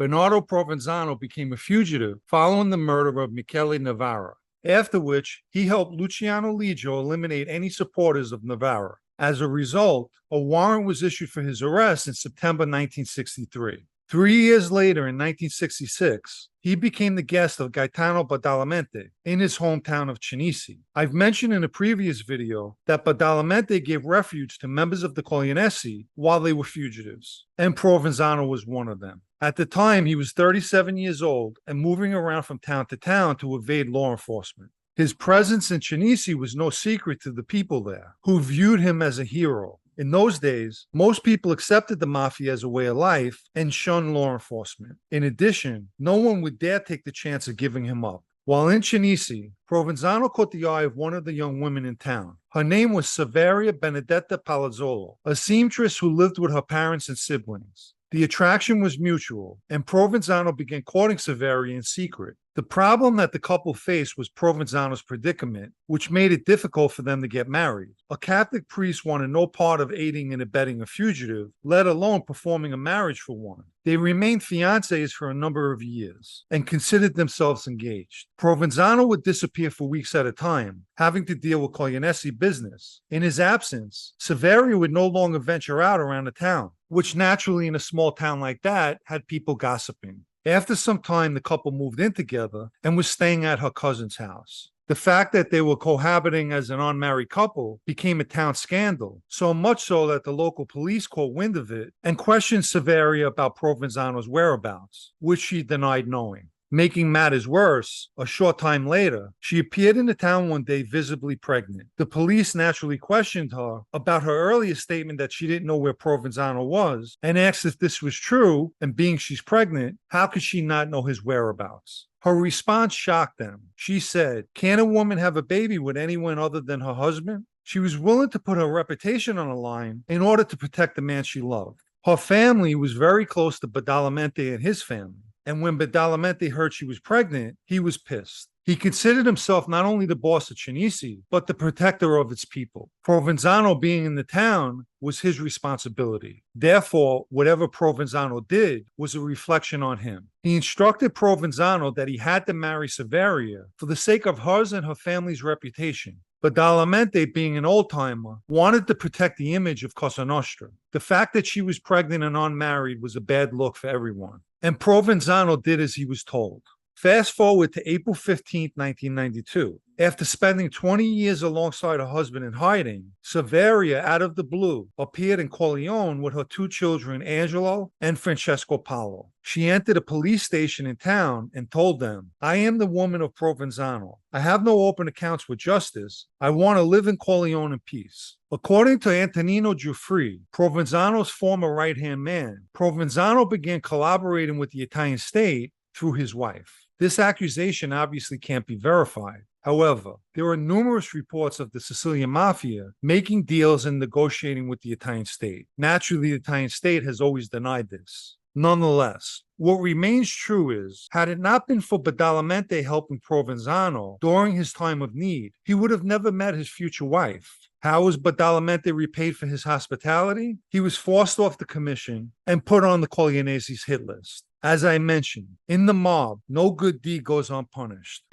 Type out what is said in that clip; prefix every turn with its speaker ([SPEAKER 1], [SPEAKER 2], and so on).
[SPEAKER 1] Bernardo Provenzano became a fugitive following the murder of Michele Navarra, after which he helped Luciano Ligio eliminate any supporters of Navarra. As a result, a warrant was issued for his arrest in September 1963. 3 years later, in 1966, he became the guest of Gaetano Badalamenti in his hometown of Cinisi. I've mentioned in a previous video that Badalamenti gave refuge to members of the Coglianesi while they were fugitives, and Provenzano was one of them. At the time, he was 37 years old and moving around from town to town to evade law enforcement. His presence in Cinisi was no secret to the people there, who viewed him as a hero. In those days, most people accepted the mafia as a way of life and shunned law enforcement. In addition, no one would dare take the chance of giving him up. While in Cinisi, Provenzano caught the eye of one of the young women in town. Her name was Saveria Benedetta Palazzolo, a seamstress who lived with her parents and siblings. The attraction was mutual, and Provenzano began courting Saveria in secret. The problem that the couple faced was Provenzano's predicament, which made it difficult for them to get married. A Catholic priest wanted no part of aiding and abetting a fugitive, let alone performing a marriage for one. They remained fiancés for a number of years and considered themselves engaged. Provenzano would disappear for weeks at a time, having to deal with Coglianesi business. In his absence, Saveria would no longer venture out around the town, which naturally in a small town like that had people gossiping. After some time, the couple moved in together and was staying at her cousin's house. The fact that they were cohabiting as an unmarried couple became a town scandal, so much so that the local police caught wind of it and questioned Saveria about Provenzano's whereabouts, which she denied knowing. Making matters worse, a short time later, she appeared in the town one day visibly pregnant. The police naturally questioned her about her earlier statement that she didn't know where Provenzano was and asked if this was true, and being she's pregnant, how could she not know his whereabouts? Her response shocked them. She said, "Can a woman have a baby with anyone other than her husband?" She was willing to put her reputation on the line in order to protect the man she loved. Her family was very close to Badalament and his family. And when Badalament heard she was pregnant, he was pissed. He considered himself not only the boss of Cinisi, but the protector of its people. Provenzano being in the town was his responsibility. Therefore, whatever Provenzano did was a reflection on him. He instructed Provenzano that he had to marry Saveria for the sake of hers and her family's reputation. Badalament, being an old-timer, wanted to protect the image of Cosa Nostra. The fact that she was pregnant and unmarried was a bad look for everyone. And Provenzano did as he was told. Fast forward to April 15, 1992. After spending 20 years alongside her husband in hiding, Saveria, out of the blue, appeared in Corleone with her 2 children, Angelo and Francesco Paolo. She entered a police station in town and told them, "I am the woman of Provenzano. I have no open accounts with justice. I want to live in Corleone in peace." According to Antonino Giuffre, Provenzano's former right-hand man, Provenzano began collaborating with the Italian state through his wife. This accusation obviously can't be verified. However, there are numerous reports of the Sicilian mafia making deals and negotiating with the Italian state. Naturally, the Italian state has always denied this. Nonetheless, what remains true is, had it not been for Badalament helping Provenzano during his time of need, he would have never met his future wife. How was Badalament repaid for his hospitality? He was forced off the commission and put on the Coglianese's hit list. As I mentioned, in the mob, no good deed goes unpunished.